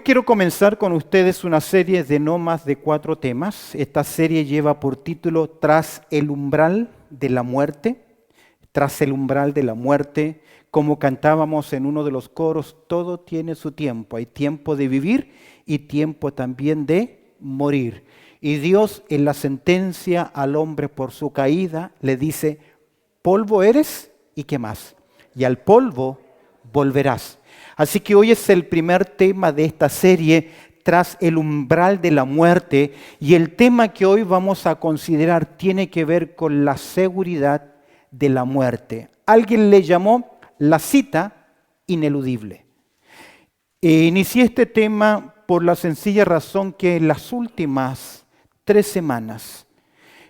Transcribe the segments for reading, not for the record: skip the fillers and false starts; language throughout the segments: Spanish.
quiero comenzar con ustedes una serie de no más de 4 temas. Esta serie lleva por título Tras el umbral de la muerte. Tras el umbral de la muerte, como cantábamos en uno de los coros, todo tiene su tiempo. Hay tiempo de vivir y tiempo también de morir. Y Dios, en la sentencia al hombre por su caída, le dice: polvo eres y qué más, y al polvo volverás. Así que hoy es el primer tema de esta serie, Tras el umbral de la muerte, y el tema que hoy vamos a considerar tiene que ver con la seguridad de la muerte. Alguien le llamó la cita ineludible. Inicié este tema por la sencilla razón que en las últimas 3 semanas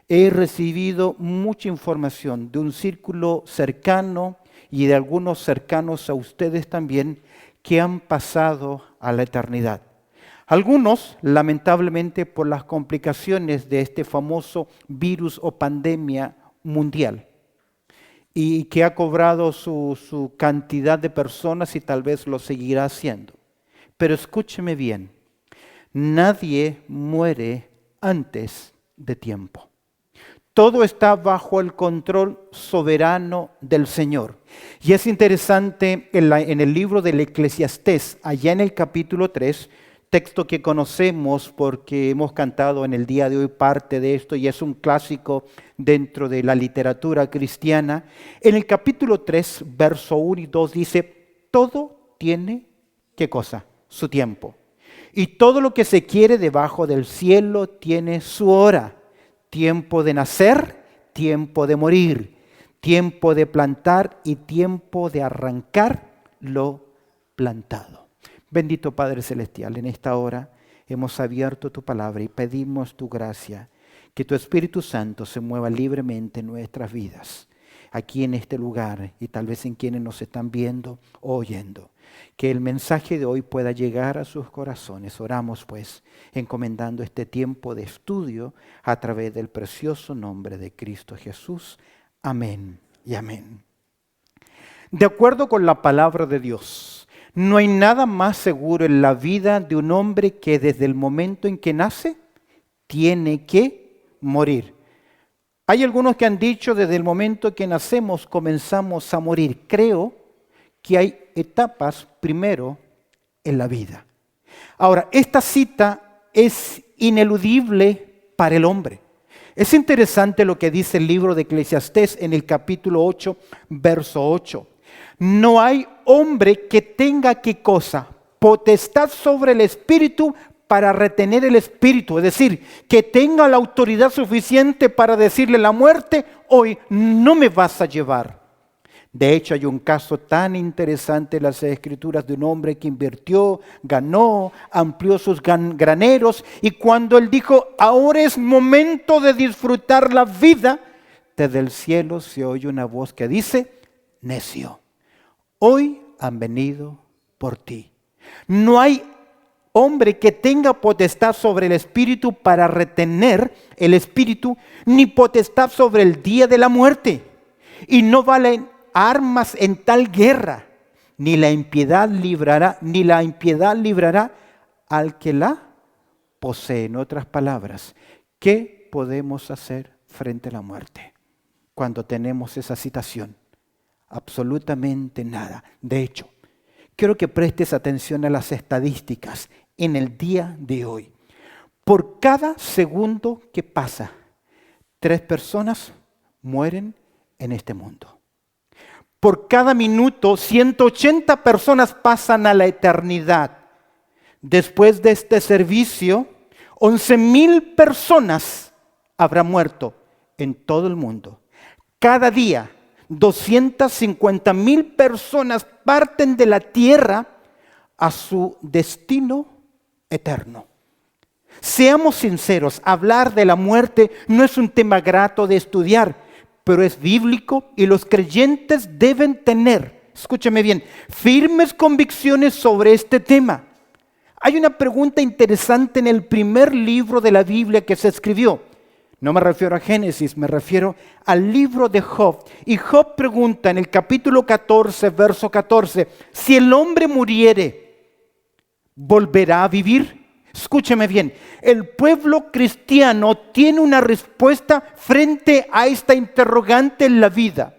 he recibido mucha información de un círculo cercano y de algunos cercanos a ustedes también que han pasado a la eternidad. Algunos, lamentablemente, por las complicaciones de este famoso virus o pandemia mundial y que ha cobrado su cantidad de personas y tal vez lo seguirá haciendo. Pero escúcheme bien, nadie muere antes de tiempo. Todo está bajo el control soberano del Señor. Y es interesante en el libro del Eclesiastés, allá en el capítulo 3, texto que conocemos porque hemos cantado en el día de hoy parte de esto y es un clásico dentro de la literatura cristiana. En el capítulo 3, verso 1 y 2 dice: todo tiene, ¿qué cosa? Su tiempo. Y todo lo que se quiere debajo del cielo tiene su hora. Tiempo de nacer, tiempo de morir, tiempo de plantar y tiempo de arrancar lo plantado. Bendito Padre Celestial, en esta hora hemos abierto tu palabra y pedimos tu gracia, que tu Espíritu Santo se mueva libremente en nuestras vidas, aquí en este lugar y tal vez en quienes nos están viendo o oyendo. Que el mensaje de hoy pueda llegar a sus corazones. Oramos pues, encomendando este tiempo de estudio a través del precioso nombre de Cristo Jesús. Amén y amén. De acuerdo con la palabra de Dios, no hay nada más seguro en la vida de un hombre que desde el momento en que nace, tiene que morir. Hay algunos que han dicho desde el momento que nacemos comenzamos a morir. Creo que hay etapas primero en la vida. Ahora, esta cita es ineludible para el hombre. Es interesante lo que dice el libro de Eclesiastés en el capítulo 8, verso 8. No hay hombre que tenga, ¿qué cosa? Potestad sobre el espíritu para retener el espíritu. Es decir, que tenga la autoridad suficiente para decirle a la muerte: hoy no me vas a llevar. De hecho, hay un caso tan interesante en las Escrituras de un hombre que invirtió, ganó, amplió sus graneros, y cuando él dijo: ahora es momento de disfrutar la vida, desde el cielo se oye una voz que dice: necio, hoy han venido por ti. No hay hombre que tenga potestad sobre el espíritu para retener el espíritu, ni potestad sobre el día de la muerte. Y no valen armas en tal guerra, ni la impiedad librará al que la posee. En otras palabras, ¿qué podemos hacer frente a la muerte cuando tenemos esa situación? Absolutamente nada. De hecho, quiero que prestes atención a las estadísticas en el día de hoy. Por cada segundo que pasa, 3 personas mueren en este mundo. Por cada minuto, 180 personas pasan a la eternidad. Después de este servicio, 11,000 personas habrán muerto en todo el mundo. Cada día, 250,000 personas parten de la tierra a su destino eterno. Seamos sinceros, hablar de la muerte no es un tema grato de estudiar, pero es bíblico y los creyentes deben tener, escúcheme bien, firmes convicciones sobre este tema. Hay una pregunta interesante en el primer libro de la Biblia que se escribió. No me refiero a Génesis, me refiero al libro de Job. Y Job pregunta en el capítulo 14, verso 14, si el hombre muriere, volverá a vivir. Escúcheme bien, el pueblo cristiano tiene una respuesta frente a esta interrogante en la vida.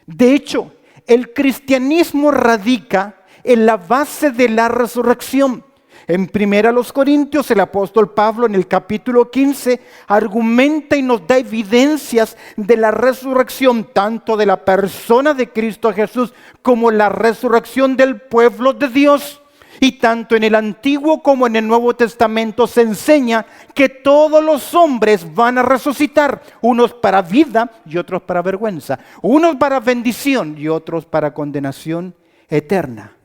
De hecho, el cristianismo radica en la base de la resurrección. En 1 Corintios, el apóstol Pablo en el capítulo 15 argumenta y nos da evidencias de la resurrección, tanto de la persona de Cristo Jesús como la resurrección del pueblo de Dios. Y tanto en el Antiguo como en el Nuevo Testamento se enseña que todos los hombres van a resucitar, unos para vida y otros para vergüenza, unos para bendición y otros para condenación eterna.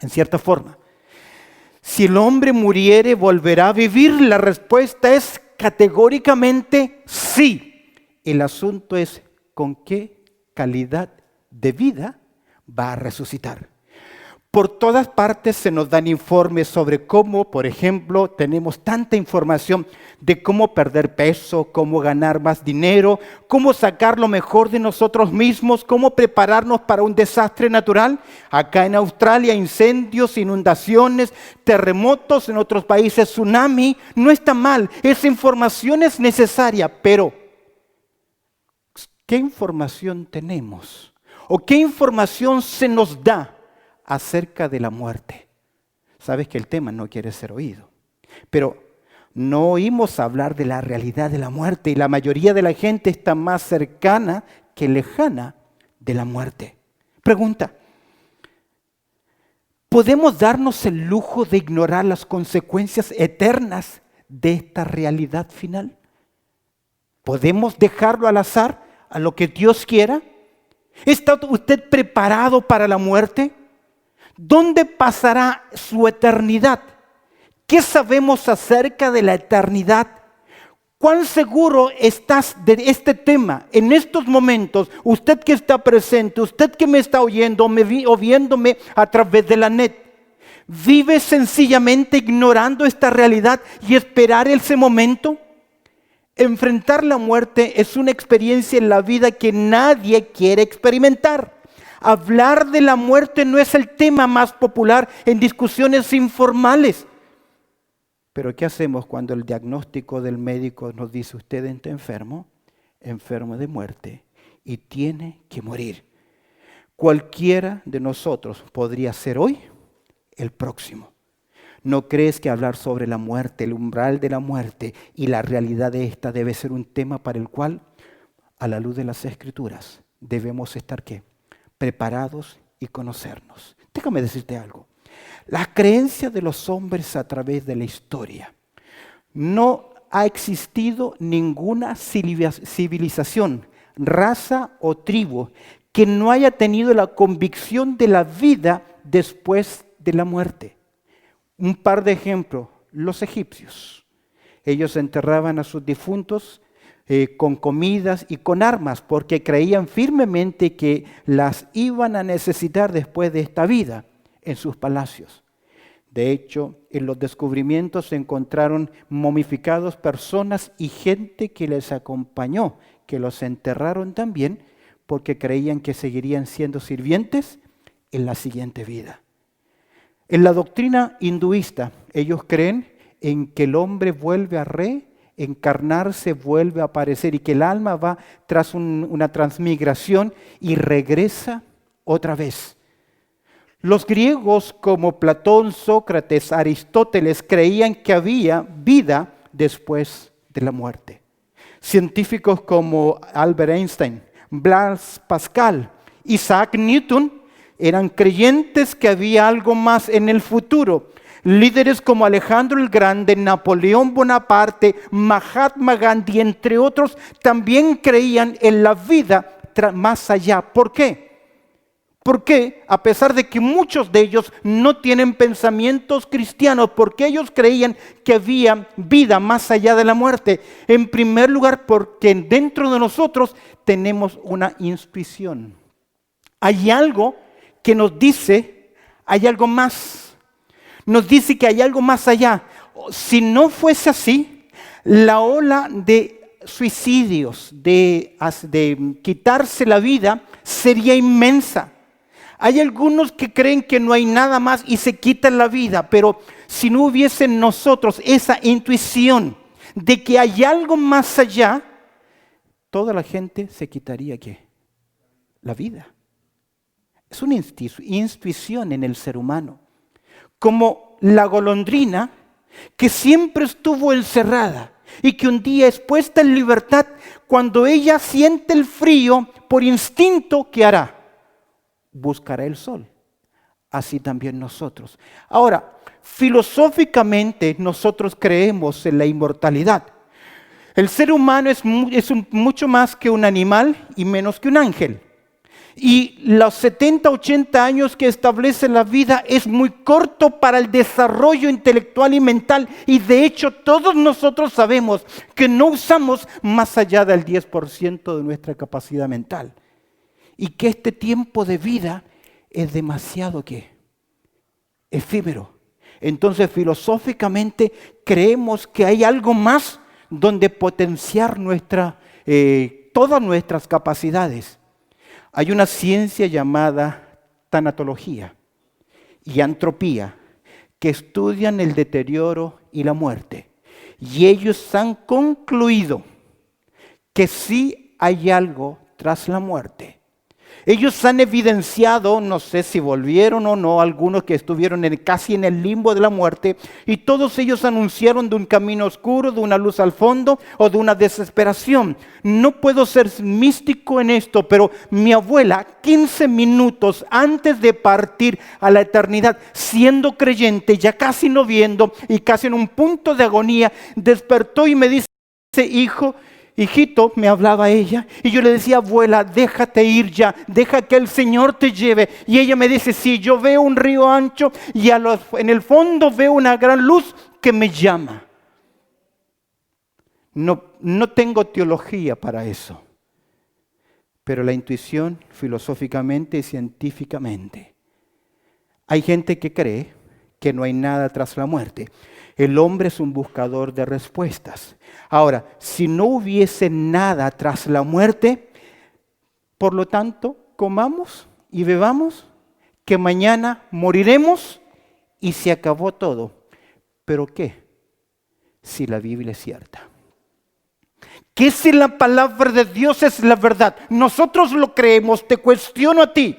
En cierta forma, si el hombre muriere, ¿volverá a vivir? La respuesta es categóricamente sí. El asunto es con qué calidad de vida va a resucitar. Por todas partes se nos dan informes sobre cómo, por ejemplo, tenemos tanta información de cómo perder peso, cómo ganar más dinero, cómo sacar lo mejor de nosotros mismos, cómo prepararnos para un desastre natural. Acá en Australia, incendios, inundaciones, terremotos, en otros países tsunami. No está mal, esa información es necesaria, pero ¿qué información tenemos? ¿O qué información se nos da acerca de la muerte? Sabes que el tema no quiere ser oído, pero no oímos hablar de la realidad de la muerte y la mayoría de la gente está más cercana que lejana de la muerte. Pregunta: ¿podemos darnos el lujo de ignorar las consecuencias eternas de esta realidad final? ¿Podemos dejarlo al azar, a lo que Dios quiera? ¿Está usted preparado para la muerte? ¿Dónde pasará su eternidad? ¿Qué sabemos acerca de la eternidad? ¿Cuán seguro estás de este tema en estos momentos? Usted que está presente, usted que me está oyendo o viéndome a través de la net, ¿vive sencillamente ignorando esta realidad y esperar ese momento? Enfrentar la muerte es una experiencia en la vida que nadie quiere experimentar. Hablar de la muerte no es el tema más popular en discusiones informales. Pero ¿qué hacemos cuando el diagnóstico del médico nos dice: usted está enfermo, enfermo de muerte y tiene que morir? Cualquiera de nosotros podría ser hoy el próximo. ¿No crees que hablar sobre la muerte, el umbral de la muerte y la realidad de esta debe ser un tema para el cual, a la luz de las Escrituras, debemos estar ¿qué? Preparados y conocernos? Déjame decirte algo. La creencia de los hombres a través de la historia, no ha existido ninguna civilización, raza o tribu que no haya tenido la convicción de la vida después de la muerte. Un par de ejemplos: los egipcios. Ellos enterraban a sus difuntos con comidas y con armas, porque creían firmemente que las iban a necesitar después de esta vida en sus palacios. De hecho, en los descubrimientos se encontraron momificados personas y gente que les acompañó, que los enterraron también, porque creían que seguirían siendo sirvientes en la siguiente vida. En la doctrina hinduista, ellos creen en que el hombre vuelve a reencarnarse, vuelve a aparecer y que el alma va tras una transmigración y regresa otra vez. Los griegos como Platón, Sócrates, Aristóteles creían que había vida después de la muerte. Científicos como Albert Einstein, Blaise Pascal, Isaac Newton eran creyentes que había algo más en el futuro. Líderes como Alejandro el Grande, Napoleón Bonaparte, Mahatma Gandhi, entre otros, también creían en la vida más allá. ¿Por qué? Porque a pesar de que muchos de ellos no tienen pensamientos cristianos, porque ellos creían que había vida más allá de la muerte. En primer lugar, porque dentro de nosotros tenemos una intuición. Hay algo que nos dice, hay algo más. Nos dice que hay algo más allá. Si no fuese así, la ola de suicidios, de quitarse la vida, sería inmensa. Hay algunos que creen que no hay nada más y se quitan la vida, pero si no hubiese en nosotros esa intuición de que hay algo más allá, toda la gente se quitaría ¿qué? La vida. Es una intuición en el ser humano, como la golondrina que siempre estuvo encerrada y que un día es puesta en libertad. Cuando ella siente el frío, por instinto, ¿qué hará? Buscará el sol. Así también nosotros. Ahora, filosóficamente nosotros creemos en la inmortalidad. El ser humano es mucho más que un animal y menos que un ángel. Y los 70, 80 años que establece la vida es muy corto para el desarrollo intelectual y mental. Y de hecho todos nosotros sabemos que no usamos más allá del 10% de nuestra capacidad mental. Y que este tiempo de vida es demasiado ¿qué? Efímero. Entonces filosóficamente creemos que hay algo más donde potenciar todas nuestras capacidades. Hay una ciencia llamada tanatología y antropía que estudian el deterioro y la muerte. Y ellos han concluido que sí hay algo tras la muerte. Ellos han evidenciado, no sé si volvieron o no, algunos que estuvieron casi en el limbo de la muerte, y todos ellos anunciaron de un camino oscuro, de una luz al fondo o de una desesperación. No puedo ser místico en esto, pero mi abuela, 15 minutos antes de partir a la eternidad, siendo creyente, ya casi no viendo y casi en un punto de agonía, despertó y me dice: hijito, me hablaba ella, y yo le decía: abuela, déjate ir ya, deja que el Señor te lleve. Y ella me dice: sí, yo veo un río ancho y en el fondo veo una gran luz que me llama. No tengo teología para eso, pero la intuición filosóficamente y científicamente. Hay gente que cree que no hay nada tras la muerte. El hombre es un buscador de respuestas. Ahora, si no hubiese nada tras la muerte, por lo tanto, comamos y bebamos, que mañana moriremos y se acabó todo. ¿Pero qué? Si la Biblia es cierta. ¿Qué si la palabra de Dios es la verdad? Nosotros lo creemos, te cuestiono a ti,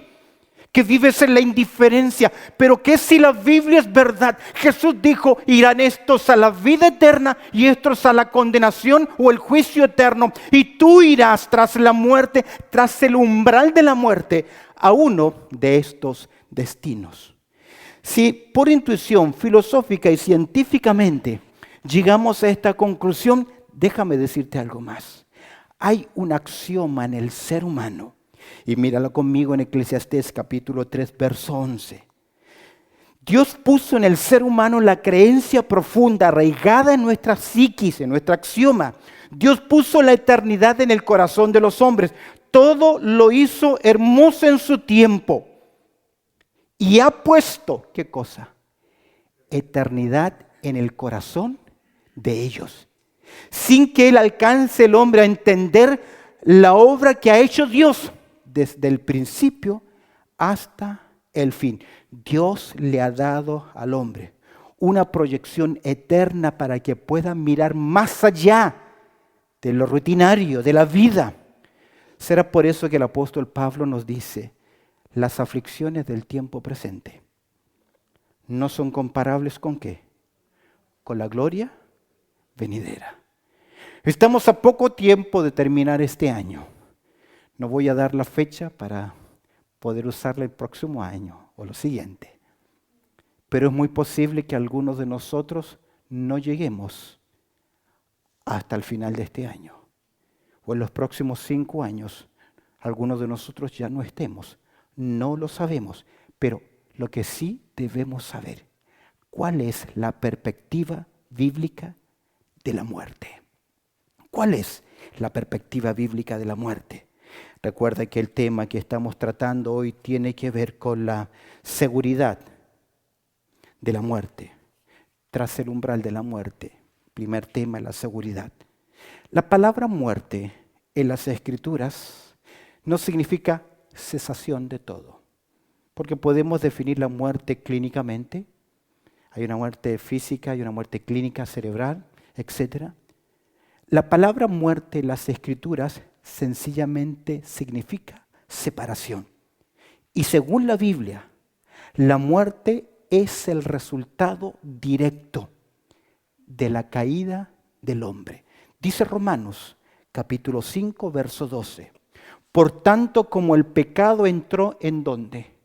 que vives en la indiferencia, pero ¿qué si la Biblia es verdad? Jesús dijo: irán estos a la vida eterna y estos a la condenación o el juicio eterno. Y tú irás tras la muerte, tras el umbral de la muerte, a uno de estos destinos. Si por intuición filosófica y científicamente llegamos a esta conclusión, déjame decirte algo más. Hay un axioma en el ser humano. Y míralo conmigo en Eclesiastés capítulo 3, verso 11. Dios puso en el ser humano la creencia profunda, arraigada en nuestra psiquis, en nuestra axioma. Dios puso la eternidad en el corazón de los hombres. Todo lo hizo hermoso en su tiempo. Y ha puesto, ¿qué cosa? Eternidad en el corazón de ellos. Sin que él alcance el hombre a entender la obra que ha hecho Dios desde el principio hasta el fin. Dios le ha dado al hombre una proyección eterna para que pueda mirar más allá de lo rutinario, de la vida. Será por eso que el apóstol Pablo nos dice: las aflicciones del tiempo presente no son comparables ¿con qué? Con la gloria venidera. Estamos a poco tiempo de terminar este año. No voy a dar la fecha para poder usarla el próximo año o lo siguiente. Pero es muy posible que algunos de nosotros no lleguemos hasta el final de este año. O en los próximos 5 años, algunos de nosotros ya no estemos. No lo sabemos. Pero lo que sí debemos saber: ¿cuál es la perspectiva bíblica de la muerte? ¿Cuál es la perspectiva bíblica de la muerte? Recuerda que el tema que estamos tratando hoy tiene que ver con la seguridad de la muerte, tras el umbral de la muerte. Primer tema, la seguridad. La palabra muerte en las Escrituras no significa cesación de todo. porque podemos definir la muerte clínicamente. Hay una muerte física, hay una muerte clínica cerebral, etc. La palabra muerte en las Escrituras sencillamente significa separación. Y según la Biblia, la muerte es el resultado directo de la caída del hombre. Dice Romanos, capítulo 5, verso 12. Por tanto, como el pecado entró, ¿en dónde?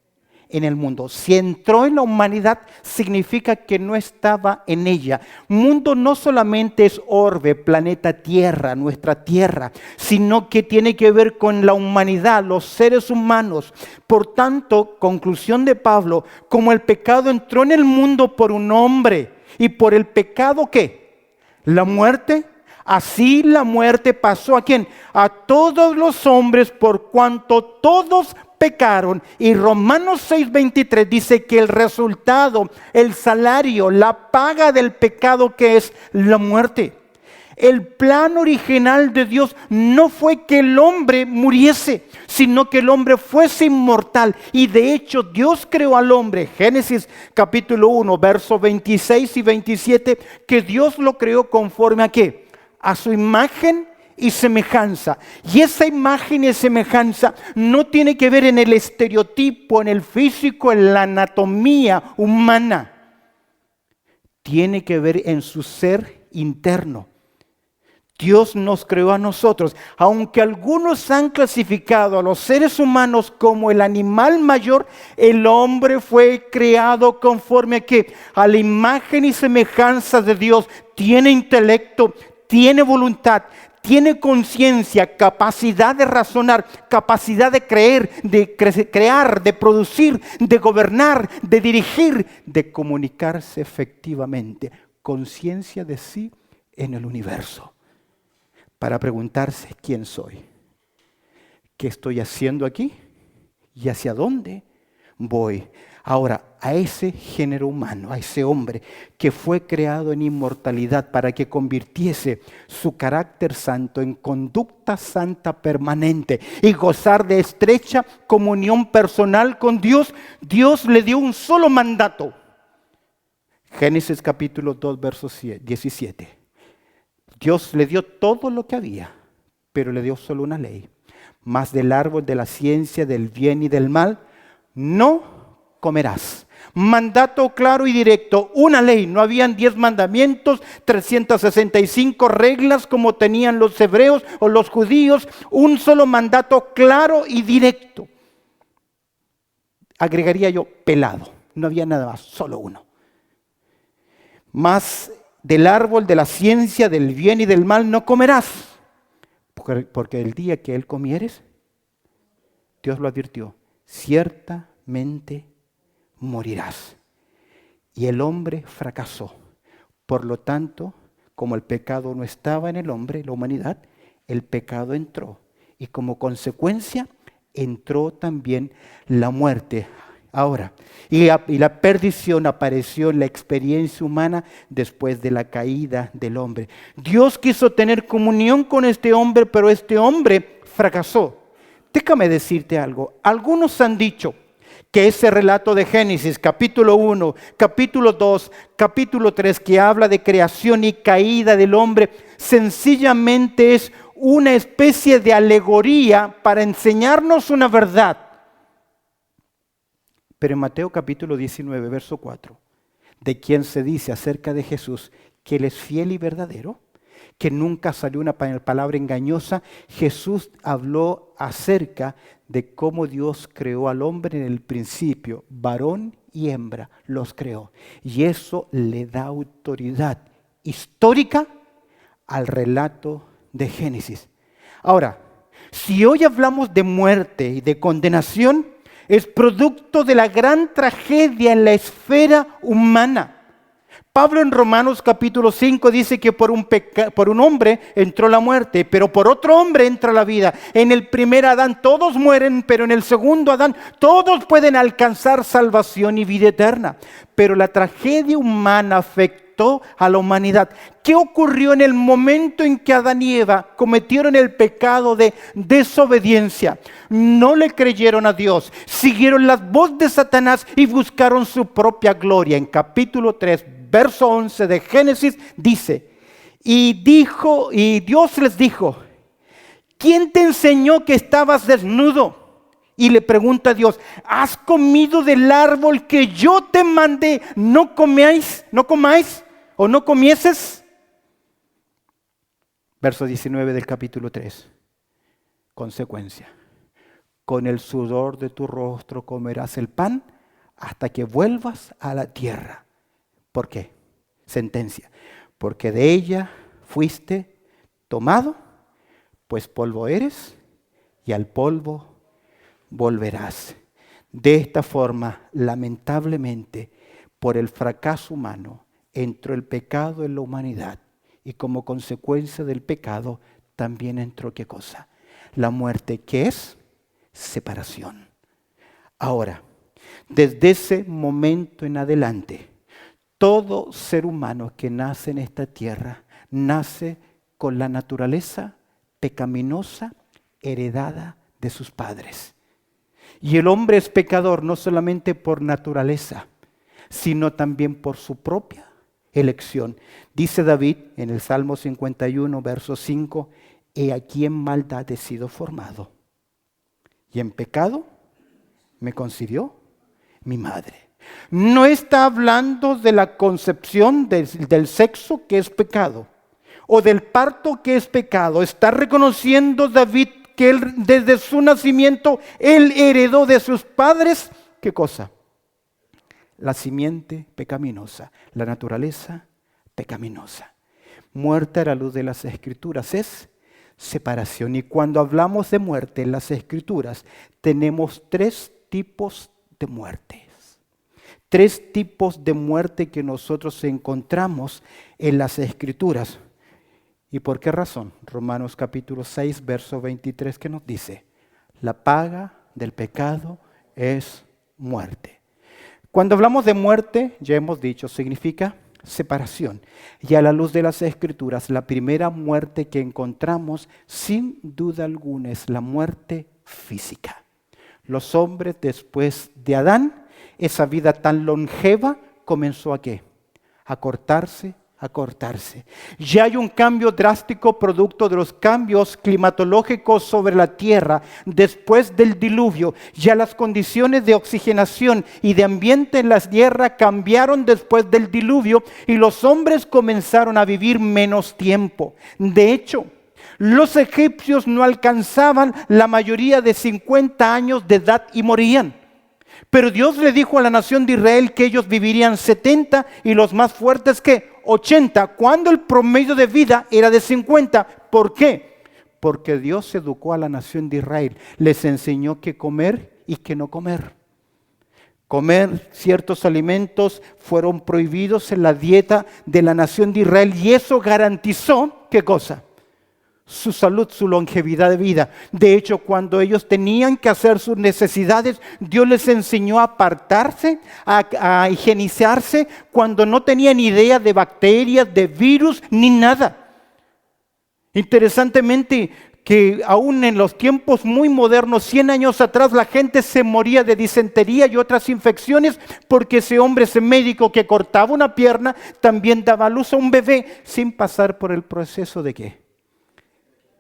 En el mundo. Si entró en la humanidad, significa que no estaba en ella. Mundo no solamente es orbe, planeta Tierra, nuestra Tierra, sino que tiene que ver con la humanidad, los seres humanos. Por tanto, conclusión de Pablo, como el pecado entró en el mundo por un hombre, y por el pecado, ¿qué? La muerte. Así la muerte pasó ¿a quién? A todos los hombres, por cuanto todos pecaron. Y Romanos 6:23 dice que el resultado, el salario, la paga del pecado, que es la muerte. El plan original de Dios no fue que el hombre muriese, sino que el hombre fuese inmortal. Y de hecho Dios creó al hombre, Génesis capítulo 1, versos 26 y 27, que Dios lo creó conforme ¿a qué? A su imagen y semejanza. Y esa imagen y semejanza no tiene que ver en el estereotipo, en el físico, en la anatomía humana. Tiene que ver en su ser interno. Dios nos creó a nosotros. Aunque algunos han clasificado a los seres humanos como el animal mayor, el hombre fue creado conforme a ¿qué? A la imagen y semejanza de Dios. Tiene intelecto, tiene voluntad, tiene conciencia, capacidad de razonar, capacidad de creer, de crear, de producir, de gobernar, de dirigir, de comunicarse efectivamente. Conciencia de sí en el universo. Para preguntarse quién soy, qué estoy haciendo aquí y hacia dónde voy. Ahora, a ese género humano, a ese hombre que fue creado en inmortalidad para que convirtiese su carácter santo en conducta santa permanente y gozar de estrecha comunión personal con Dios, Dios le dio un solo mandato. Génesis capítulo 2, verso 17. Dios le dio todo lo que había, pero le dio solo una ley. Mas del árbol de la ciencia, del bien y del mal, no comerás. Mandato claro y directo, una ley. No habían 10 mandamientos, 365 reglas como tenían los hebreos o los judíos. Un solo mandato claro y directo. Agregaría yo pelado. No había nada más, solo uno. Mas del árbol de la ciencia, del bien y del mal no comerás, porque el día que él comieres, Dios lo advirtió, ciertamente morirás. Y el hombre fracasó. Por lo tanto, como el pecado no estaba en el hombre, la humanidad, el pecado entró. Y como consecuencia, entró también la muerte. Ahora, y la perdición apareció en la experiencia humana después de la caída del hombre. Dios quiso tener comunión con este hombre, pero este hombre fracasó. Déjame decirte algo. Algunos han dicho que ese relato de Génesis, capítulo 1, capítulo 2, capítulo 3, que habla de creación y caída del hombre, sencillamente es una especie de alegoría para enseñarnos una verdad. Pero en Mateo capítulo 19, verso 4, de quien se dice acerca de Jesús que Él es fiel y verdadero, que nunca salió una palabra engañosa, Jesús habló acerca de cómo Dios creó al hombre en el principio, varón y hembra, los creó. Y eso le da autoridad histórica al relato de Génesis. Ahora, si hoy hablamos de muerte y de condenación, es producto de la gran tragedia en la esfera humana. Pablo en Romanos capítulo 5 dice que por un hombre entró la muerte, pero por otro hombre entra la vida. En el primer Adán todos mueren, pero en el segundo Adán todos pueden alcanzar salvación y vida eterna. Pero la tragedia humana afectó afectó a la humanidad. ¿Qué ocurrió en el momento en que Adán y Eva cometieron el pecado de desobediencia? No le creyeron a Dios, siguieron las voces de Satanás y buscaron su propia gloria. En capítulo 3, verso 11 de Génesis dice, y Dios les dijo, ¿quién te enseñó que estabas desnudo? Y le pregunta a Dios, ¿has comido del árbol que yo te mandé? ¿No comáis o no comieses? Verso 19 del capítulo 3. Consecuencia. Con el sudor de tu rostro comerás el pan hasta que vuelvas a la tierra. ¿Por qué? Sentencia. Porque de ella fuiste tomado, pues polvo eres y al polvo volverás. De esta forma, lamentablemente, por el fracaso humano, entró el pecado en la humanidad y como consecuencia del pecado también entró ¿qué cosa? La muerte, que es separación. Ahora, desde ese momento en adelante, todo ser humano que nace en esta tierra nace con la naturaleza pecaminosa heredada de sus padres. Y el hombre es pecador no solamente por naturaleza, sino también por su propia elección. Dice David en el Salmo 51, verso 5, he aquí en maldad he sido formado, y en pecado me concibió mi madre. No está hablando de la concepción del sexo que es pecado, o del parto que es pecado. Está reconociendo David que él, desde su nacimiento, él heredó de sus padres, ¿qué cosa? La simiente pecaminosa, la naturaleza pecaminosa. Muerte a la luz de las Escrituras es separación. Y cuando hablamos de muerte en las Escrituras, tenemos tres tipos de muertes. Tres tipos de muerte que nosotros encontramos en las Escrituras. ¿Y por qué razón? Romanos capítulo 6, verso 23, que nos dice, la paga del pecado es muerte. Cuando hablamos de muerte, ya hemos dicho, significa separación. Y a la luz de las Escrituras, la primera muerte que encontramos, sin duda alguna, es la muerte física. Los hombres, después de Adán, esa vida tan longeva, comenzó ¿a qué? A cortarse. Ya hay un cambio drástico producto de los cambios climatológicos sobre la tierra después del diluvio. Ya las condiciones de oxigenación y de ambiente en la tierra cambiaron después del diluvio y los hombres comenzaron a vivir menos tiempo. De hecho, los egipcios no alcanzaban la mayoría de 50 años de edad y morían. Pero Dios le dijo a la nación de Israel que ellos vivirían 70 y los más fuertes que 80, cuando el promedio de vida era de 50. ¿Por qué? Porque Dios educó a la nación de Israel. Les enseñó qué comer y qué no comer. Comer ciertos alimentos fueron prohibidos en la dieta de la nación de Israel y eso garantizó, ¿qué cosa? Su salud, su longevidad de vida. De hecho, cuando ellos tenían que hacer sus necesidades, Dios les enseñó a apartarse, a higienizarse, cuando no tenían idea de bacterias, de virus, ni nada. Interesantemente, que aún en los tiempos muy modernos, 100 años atrás, la gente se moría de disentería y otras infecciones porque ese hombre, ese médico que cortaba una pierna, también daba a luz a un bebé sin pasar por el proceso ¿de qué?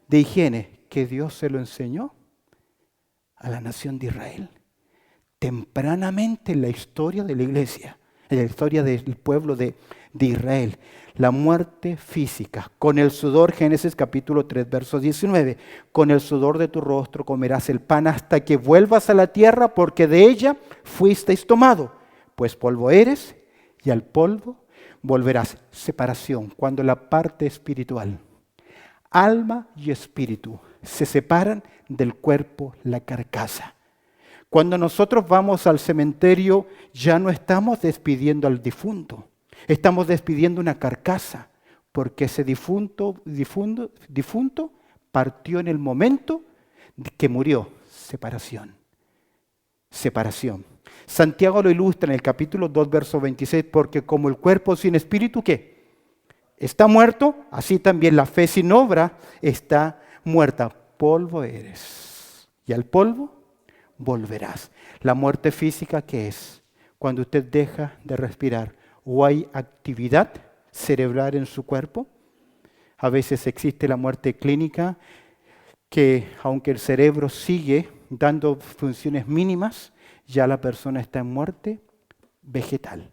De higiene que Dios se lo enseñó a la nación de Israel. Tempranamente en la historia de la iglesia, en la historia del pueblo de Israel, la muerte física, con el sudor, Génesis capítulo 3, verso 19, con el sudor de tu rostro comerás el pan hasta que vuelvas a la tierra, porque de ella fuisteis tomado, pues polvo eres y al polvo volverás. Separación, cuando la parte espiritual, alma y espíritu se separan del cuerpo, la carcasa. Cuando nosotros vamos al cementerio, ya no estamos despidiendo al difunto, estamos despidiendo una carcasa, porque ese difunto partió en el momento que murió. Separación. separación. Santiago lo ilustra en el capítulo 2, verso 26, porque como el cuerpo sin espíritu, ¿qué? Está muerto, así también la fe sin obra está muerta. Polvo eres, y al polvo volverás. La muerte física, ¿qué es? Cuando usted deja de respirar o hay actividad cerebral en su cuerpo. A veces existe la muerte clínica, que aunque el cerebro sigue dando funciones mínimas, ya la persona está en muerte vegetal.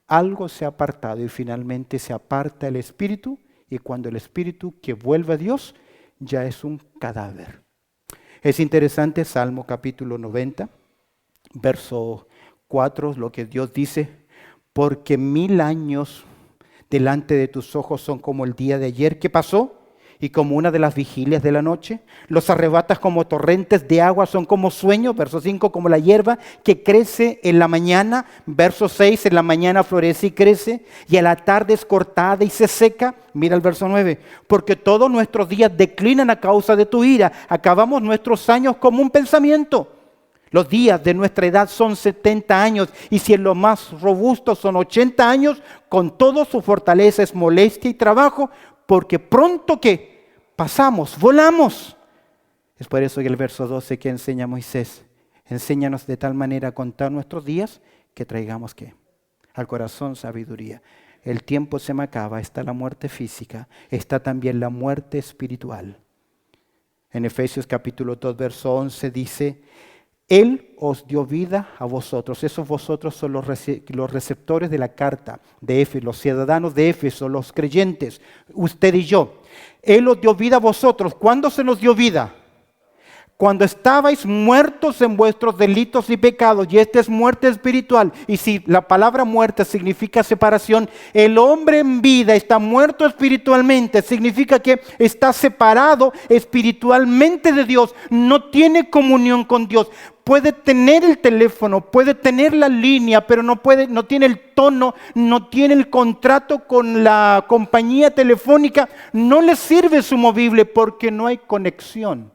Algo se ha apartado y finalmente se aparta el espíritu, y cuando el espíritu que vuelve a Dios ya es un cadáver. Es interesante Salmo capítulo 90, verso 4, lo que Dios dice: porque 1000 años delante de tus ojos son como el día de ayer que pasó, y como una de las vigilias de la noche. Los arrebatas como torrentes de agua, son como sueños. Verso 5, como la hierba que crece en la mañana. Verso 6, en la mañana florece y crece, y a la tarde es cortada y se seca. Mira el verso 9, porque todos nuestros días declinan a causa de tu ira. Acabamos nuestros años como un pensamiento. Los días de nuestra edad son 70 años, y si en los más robustos son 80 años, con todo su fortaleza es molestia y trabajo, porque pronto que pasamos, volamos. Es por eso que el verso 12 que enseña Moisés: enséñanos de tal manera a contar nuestros días que traigamos ¿qué? Al corazón sabiduría. El tiempo se me acaba, está la muerte física, está también la muerte espiritual. En Efesios capítulo 2, verso 11 dice: Él os dio vida a vosotros. Esos vosotros son los receptores de la carta de Éfeso, los ciudadanos de Éfeso, los creyentes, usted y yo. Él os dio vida a vosotros. ¿Cuándo se nos dio vida? Cuando estabais muertos en vuestros delitos y pecados, y esta es muerte espiritual. Y si la palabra muerte significa separación, el hombre en vida está muerto espiritualmente. Significa que está separado espiritualmente de Dios, no tiene comunión con Dios. Puede tener el teléfono, puede tener la línea, pero no tiene el tono, no tiene el contrato con la compañía telefónica. No le sirve su movible porque no hay conexión.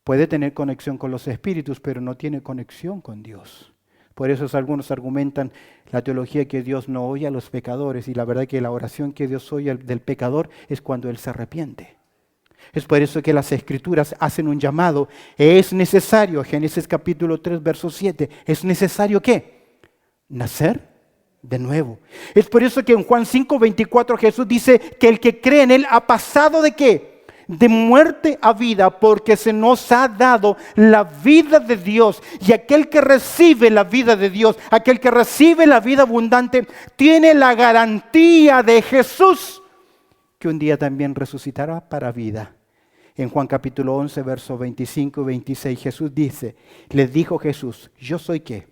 Puede tener conexión con los espíritus, pero no tiene conexión con Dios. Por eso algunos argumentan la teología que Dios no oye a los pecadores, y la verdad que la oración que Dios oye del pecador es cuando él se arrepiente. Es por eso que las Escrituras hacen un llamado. Es necesario, Génesis capítulo 3, verso 7, es necesario ¿qué? Nacer de nuevo. Es por eso que en Juan 5, 24 Jesús dice que el que cree en Él ha pasado ¿de qué? De muerte a vida, porque se nos ha dado la vida de Dios. Y aquel que recibe la vida de Dios, aquel que recibe la vida abundante, tiene la garantía de Jesús, que un día también resucitará para vida. En Juan capítulo 11, versos 25 y 26, Jesús dice, les dijo Jesús: yo soy ¿qué?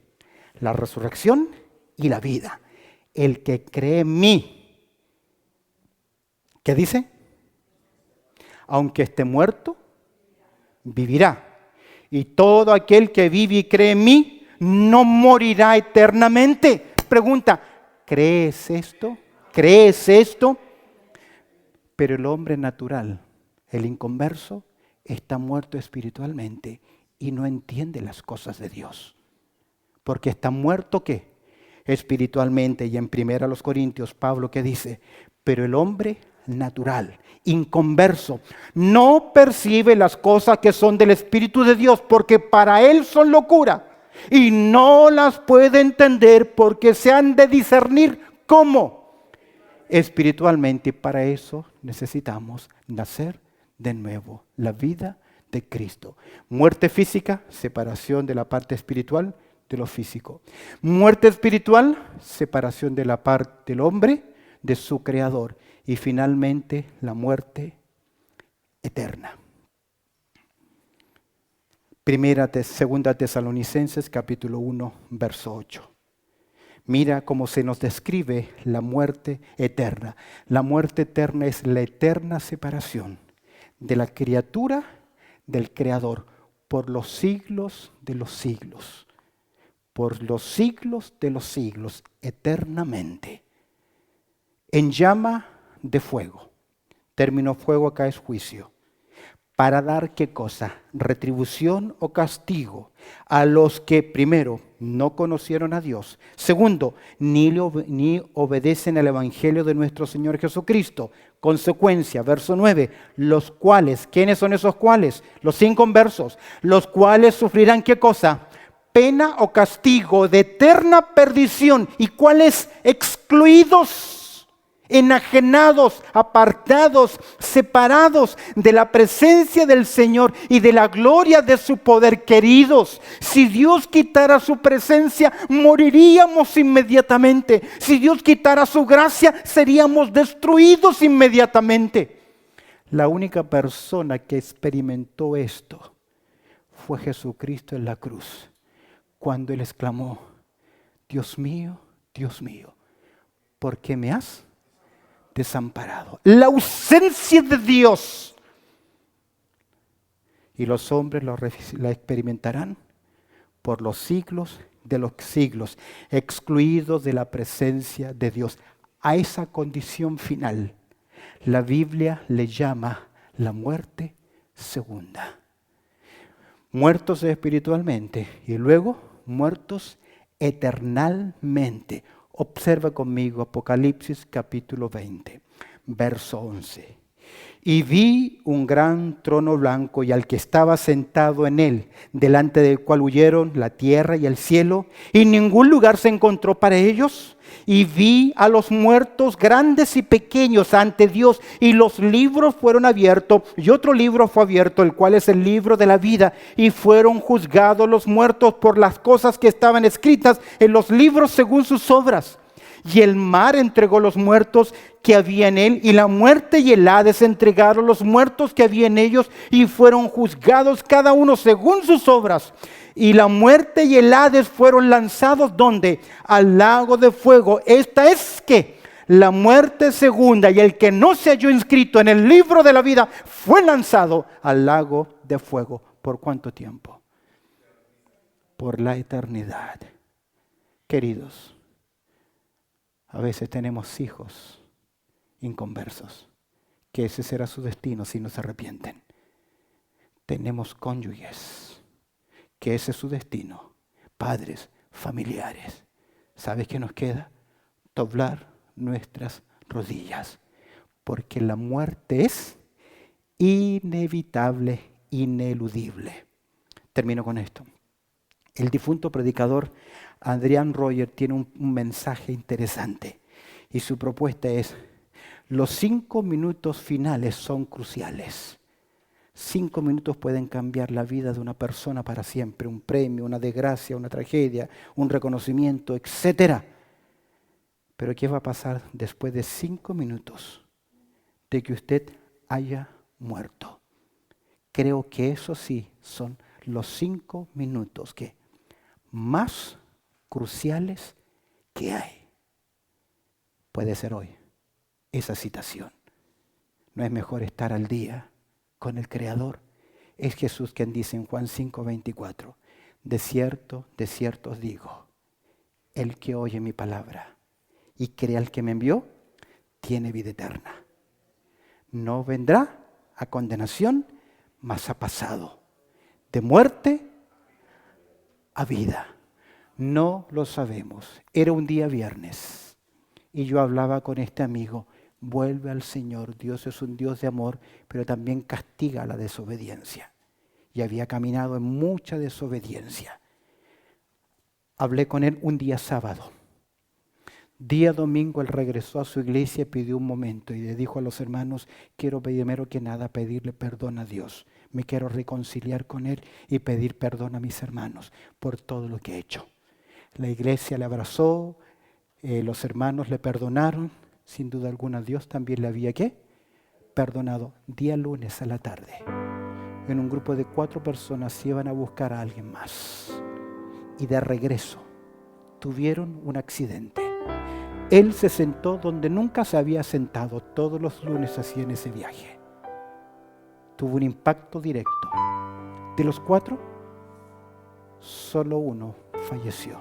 La resurrección y la vida. El que cree en mí, ¿qué dice? Aunque esté muerto, vivirá. Y todo aquel que vive y cree en mí, no morirá eternamente. Pregunta, ¿crees esto? ¿Crees esto? Pero el hombre natural, el inconverso, está muerto espiritualmente y no entiende las cosas de Dios. Porque está muerto, ¿qué? Espiritualmente. Y en 1 Corintios, Pablo, ¿qué dice? Pero el hombre natural, inconverso, no percibe las cosas que son del Espíritu de Dios, porque para él son locura, y no las puede entender porque se han de discernir ¿cómo? Espiritualmente. Y para eso necesitamos nacer de nuevo, la vida de Cristo. Muerte física, separación de la parte espiritual de lo físico. Muerte espiritual, separación de la parte del hombre de su Creador. Y finalmente la eterna. Segunda Tesalonicenses capítulo 1, verso 8. Mira cómo se nos describe la muerte eterna. La muerte eterna es la eterna separación de la criatura del Creador por los siglos de los siglos. Por los siglos de los siglos, eternamente. En llama de fuego. Término fuego acá es juicio. para dar ¿qué cosa? Retribución o castigo a los que, primero, no conocieron a Dios. Segundo, ni obedecen al Evangelio de nuestro Señor Jesucristo. Consecuencia, verso 9, los cuales, ¿quiénes son esos cuales? Los inconversos, los cuales sufrirán ¿qué cosa? Pena o castigo de eterna perdición. ¿Y cuáles? Excluidos, enajenados, apartados, separados de la presencia del Señor y de la gloria de su poder. Queridos, si Dios quitara su presencia, moriríamos inmediatamente. Si Dios quitara su gracia, seríamos destruidos inmediatamente. La única persona que experimentó esto fue Jesucristo en la cruz, cuando Él exclamó: Dios mío, ¿por qué me has desamparado? La ausencia de Dios. Y los hombres la experimentarán por los siglos de los siglos, excluidos de la presencia de Dios. A esa condición final, la Biblia le llama la muerte segunda. Muertos espiritualmente y luego muertos eternalmente. Observa conmigo Apocalipsis capítulo 20, verso 11. Y vi un gran trono blanco y al que estaba sentado en él, delante del cual huyeron la tierra y el cielo, y ningún lugar se encontró para ellos. Y vi a los muertos grandes y pequeños ante Dios, y los libros fueron abiertos, y otro libro fue abierto, el cual es el libro de la vida, y fueron juzgados los muertos por las cosas que estaban escritas en los libros según sus obras. Y el mar entregó los muertos que había en él, y la muerte y el Hades entregaron los muertos que había en ellos, y fueron juzgados cada uno según sus obras. Y la muerte y el Hades fueron lanzados ¿dónde? Al lago de fuego. Esta es que la muerte segunda, y el que no se halló inscrito en el libro de la vida fue lanzado al lago de fuego. ¿Por cuánto tiempo? Por la eternidad. Queridos, a veces tenemos hijos inconversos, que ese será su destino si no se arrepienten. Tenemos cónyuges, que ese es su destino. Padres, familiares. ¿Sabes qué nos queda? Doblar nuestras rodillas, porque la muerte es inevitable, ineludible. Termino con esto. El difunto predicador Adrian Rogers tiene un mensaje interesante y su propuesta es: los 5 minutos finales son cruciales. 5 minutos pueden cambiar la vida de una persona para siempre, un premio, una desgracia, una tragedia, un reconocimiento, etc. Pero ¿qué va a pasar después de 5 minutos de que usted haya muerto? Creo que eso sí son los 5 minutos que más cruciales que hay. Puede ser hoy esa citación. ¿No es mejor estar al día con el Creador? Es Jesús quien dice en Juan 5:24, de cierto os digo, el que oye mi palabra y cree al que me envió, tiene vida eterna. No vendrá a condenación, mas ha pasado de muerte a vida. No lo sabemos. Era un día viernes y yo hablaba con este amigo. Vuelve al Señor. Dios es un Dios de amor, pero también castiga la desobediencia. Y había caminado en mucha desobediencia. Hablé con él un día sábado. Día domingo él regresó a su iglesia y pidió un momento y le dijo a los hermanos: quiero primero que nada pedirle perdón a Dios. Me quiero reconciliar con Él y pedir perdón a mis hermanos por todo lo que he hecho. La iglesia le abrazó, los hermanos le perdonaron. Sin duda alguna Dios también le había ¿qué? Perdonado. Día lunes a la tarde, en un grupo de 4 personas iban a buscar a alguien más. Y de regreso tuvieron un accidente. Él se sentó donde nunca se había sentado. Todos los lunes hacía en ese viaje. Tuvo un impacto directo. De los 4, solo uno falleció.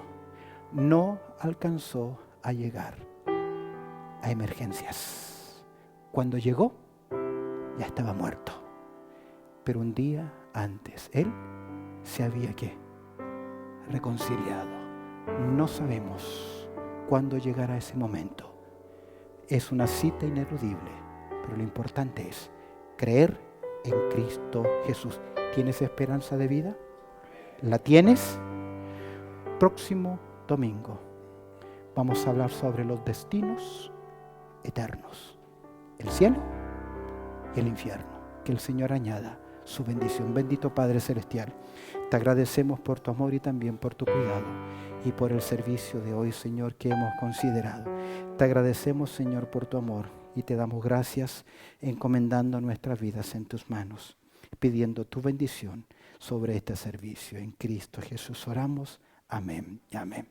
No alcanzó a llegar a emergencias. Cuando llegó, ya estaba muerto. pero un día antes Él se había reconciliado. No sabemos cuándo llegará ese momento. Es una cita ineludible, pero lo importante es creer en Cristo Jesús. ¿Tienes esperanza de vida? ¿La tienes? Próximo domingo vamos a hablar sobre los destinos eternos, el cielo y el infierno. Que el Señor añada su bendición. Bendito Padre Celestial, te agradecemos por tu amor y también por tu cuidado y por el servicio de hoy, Señor, que hemos considerado. Te agradecemos, Señor, por tu amor y te damos gracias encomendando nuestras vidas en tus manos, pidiendo tu bendición sobre este servicio. En Cristo Jesús oramos. Amén y amén.